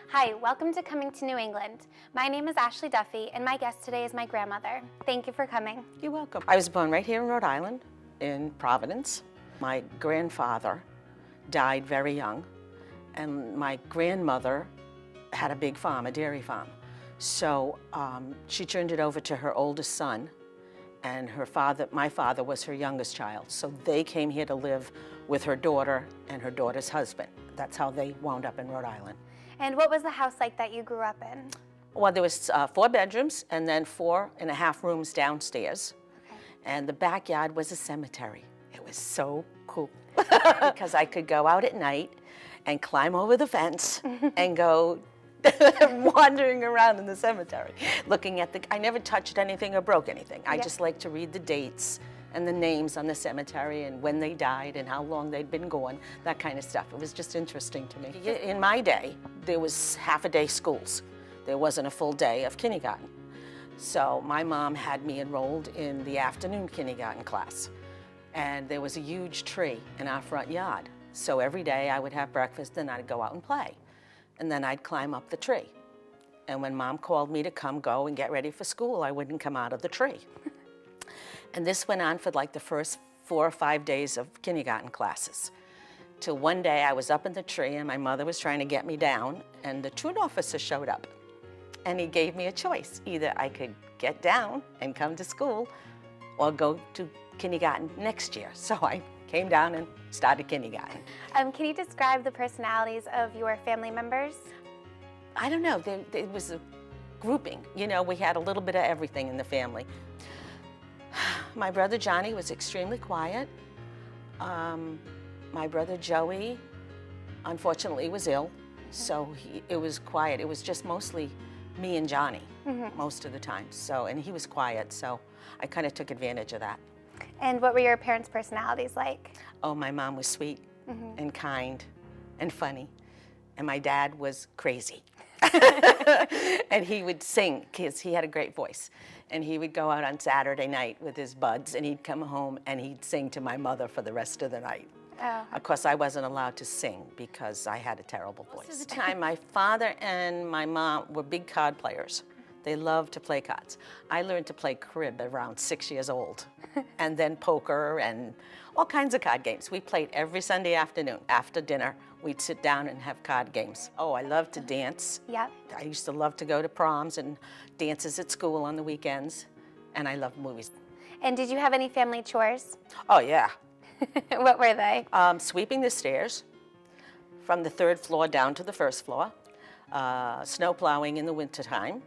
Hi, welcome to Coming to New England. My name is Ashley Duffy, and my guest today is my grandmother. Thank you for coming. You're welcome. I was born right here in Rhode Island, in Providence. My grandfather died very young, and my grandmother had a big farm, a dairy farm. So she turned it over to her oldest son, and my father was her youngest child. So they came here to live with her daughter and her daughter's husband. That's how they wound up in Rhode Island. And what was the house like that you grew up in? Well, there was 4 bedrooms and then 4.5 rooms downstairs. Okay. And the backyard was a cemetery. It was so cool because I could go out at night and climb over the fence and go wandering around in the cemetery, looking at I never touched anything or broke anything. I just liked to read the dates and the names on the cemetery and when they died and how long they'd been gone, that kind of stuff. It was just interesting to me. In my day, there was half-a-day schools. There wasn't a full day of kindergarten. So my mom had me enrolled in the afternoon kindergarten class. And there was a huge tree in our front yard. So every day I would have breakfast and I'd go out and play. And then I'd climb up the tree. And when Mom called me to go and get ready for school, I wouldn't come out of the tree. And this went on for like the first 4 or 5 days of kindergarten classes. Till one day I was up in the tree and my mother was trying to get me down and the truant officer showed up. And he gave me a choice. Either I could get down and come to school or go to kindergarten next year. So I came down and started kindergarten. Can you describe the personalities of your family members? I don't know, there was a grouping. You know, we had a little bit of everything in the family. My brother Johnny was extremely quiet. My brother Joey, unfortunately, was ill, so it was quiet. It was just mostly me and Johnny most of the time. And he was quiet, so I kind of took advantage of that. And what were your parents' personalities like? Oh, my mom was sweet and kind and funny, and my dad was crazy. And he would sing, because he had a great voice. And he would go out on Saturday night with his buds, and he'd come home and he'd sing to my mother for the rest of the night. Oh. Of course, I wasn't allowed to sing because I had a terrible voice. Most of the time, my father and my mom were big card players. They loved to play cards. I learned to play crib around 6 years old, and then poker and all kinds of card games. We played every Sunday afternoon. After dinner, we'd sit down and have card games. Oh, I loved to dance. Yep. I used to love to go to proms and dances at school on the weekends, and I loved movies. And did you have any family chores? Oh, yeah. What were they? Sweeping the stairs from the 3rd floor down to the 1st floor, snow plowing in the wintertime,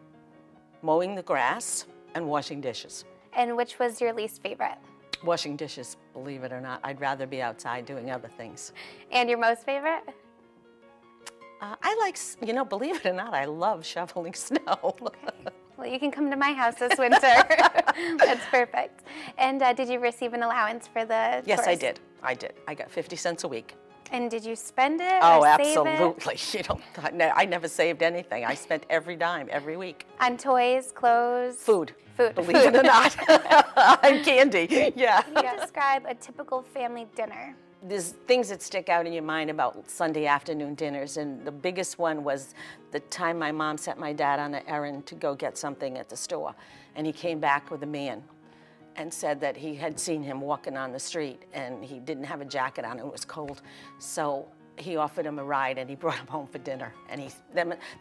mowing the grass, and washing dishes. And which was your least favorite? Washing dishes, believe it or not. I'd rather be outside doing other things. And your most favorite? I like, believe it or not, I love shoveling snow. Okay. Well, you can come to my house this winter. That's perfect. And did you receive an allowance for the Yes, chores? I did. I got 50 cents a week. And did you spend it Oh, or save absolutely. it? I never saved anything. I spent every dime, every week. On toys, clothes? Food. Food. Believe it or not. And candy, yeah. Can you describe a typical family dinner? There's things that stick out in your mind about Sunday afternoon dinners, and the biggest one was the time my mom sent my dad on an errand to go get something at the store, and he came back with a man and said that he had seen him walking on the street, and he didn't have a jacket on, it was cold, so he offered him a ride, and he brought him home for dinner, and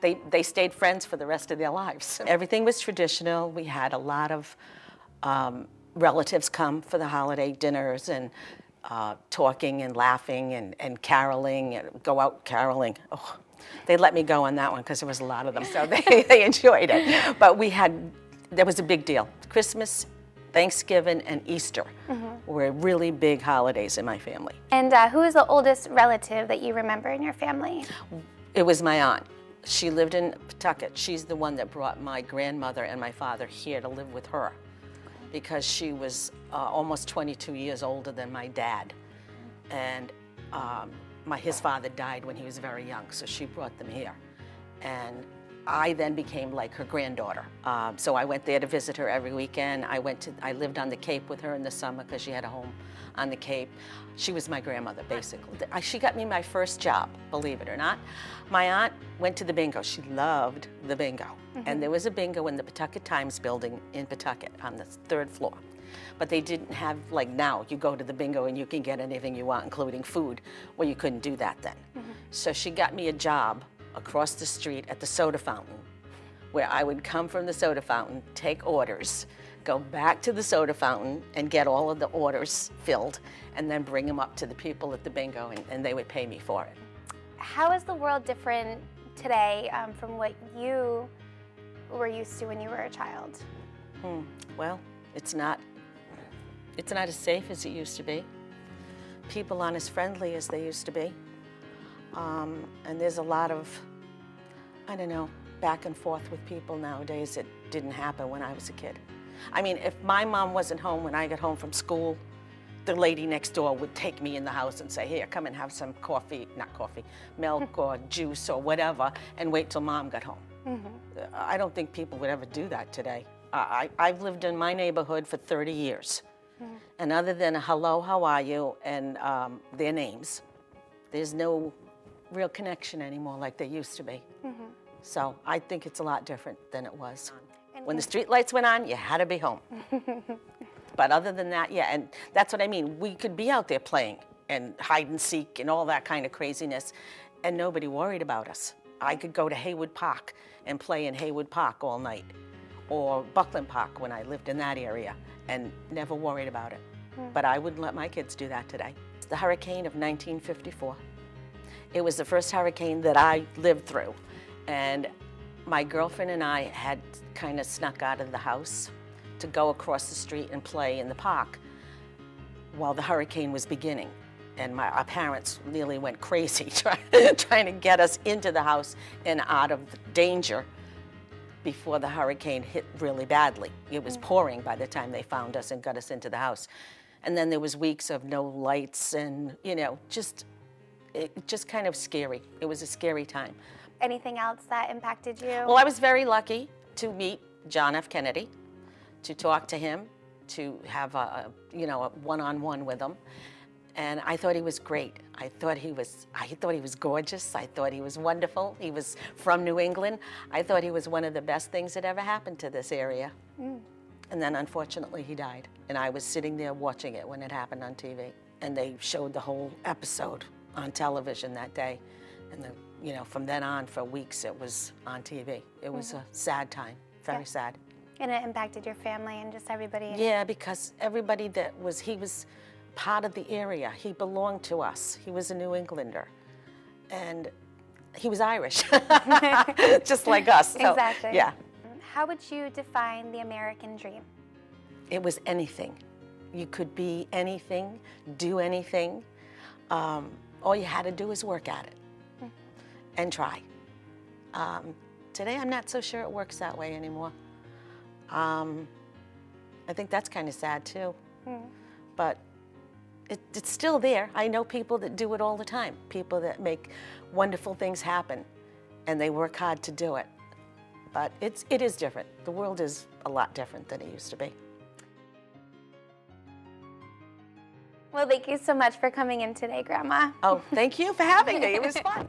they stayed friends for the rest of their lives. Everything was traditional. We had a lot of relatives come for the holiday dinners, and talking and laughing and caroling, and go out caroling. Oh, they let me go on that one because there was a lot of them, so they enjoyed it. But there was a big deal. Christmas, Thanksgiving, and Easter were really big holidays in my family. And who is the oldest relative that you remember in your family? It was my aunt. She lived in Pawtucket. She's the one that brought my grandmother and my father here to live with her, because she was almost 22 years older than my dad. And his father died when he was very young, so she brought them here. And I then became like her granddaughter. So I went there to visit her every weekend. I lived on the Cape with her in the summer because she had a home on the Cape. She was my grandmother, basically. She got me my first job, believe it or not. My aunt went to the bingo. She loved the bingo. And there was a bingo in the Pawtucket Times building in Pawtucket on the 3rd floor. But they didn't have, like now, you go to the bingo and you can get anything you want, including food. Well, you couldn't do that then. So she got me a job across the street at the soda fountain, where I would come from the soda fountain, take orders, go back to the soda fountain and get all of the orders filled, and then bring them up to the people at the bingo, and they would pay me for it. How is the world different today from what you were used to when you were a child? Well, it's not as safe as it used to be. People aren't as friendly as they used to be. And there's a lot of, I don't know, back and forth with people nowadays that didn't happen when I was a kid. I mean, if my mom wasn't home when I got home from school, the lady next door would take me in the house and say, here, come and have some milk or juice or whatever, and wait till mom got home. I don't think people would ever do that today. I've lived in my neighborhood for 30 years. And other than a hello, how are you, and their names, there's no real connection anymore like there used to be. So I think it's a lot different than it was. When the street lights went on, you had to be home. But other than that, yeah, and that's what I mean. We could be out there playing and hide and seek and all that kind of craziness, and nobody worried about us. I could go to Haywood Park and play in Haywood Park all night, or Buckland Park when I lived in that area, and never worried about it. But I wouldn't let my kids do that today. It's the hurricane of 1954. It was the first hurricane that I lived through, and my girlfriend and I had kind of snuck out of the house to go across the street and play in the park while the hurricane was beginning. And our parents nearly went crazy trying to get us into the house and out of danger before the hurricane hit really badly. It was pouring by the time they found us and got us into the house. And then there was weeks of no lights and, you know, just kind of scary. It was a scary time. Anything else that impacted you? Well, I was very lucky to meet John F. Kennedy, to talk to him, to have a one-on-one with him. And I thought he was great. I thought he was gorgeous. I thought he was wonderful. He was from New England. I thought he was one of the best things that ever happened to this area. And then unfortunately he died. And I was sitting there watching it when it happened on TV. And they showed the whole episode on television that day. And from then on for weeks it was on TV. It was a sad time, very sad. And it impacted your family and just everybody? Yeah, because everybody he was part of the area. He belonged to us. He was a New Englander. And he was Irish, just like us. So, exactly. Yeah. How would you define the American dream? It was anything. You could be anything, do anything. All you had to do was work at it and try. Today, I'm not so sure it works that way anymore. I think that's kind of sad too. But it's still there. I know people that do it all the time, people that make wonderful things happen, and they work hard to do it. But it is different. The world is a lot different than it used to be. Well, thank you so much for coming in today, Grandma. Oh, thank you for having me. It was fun.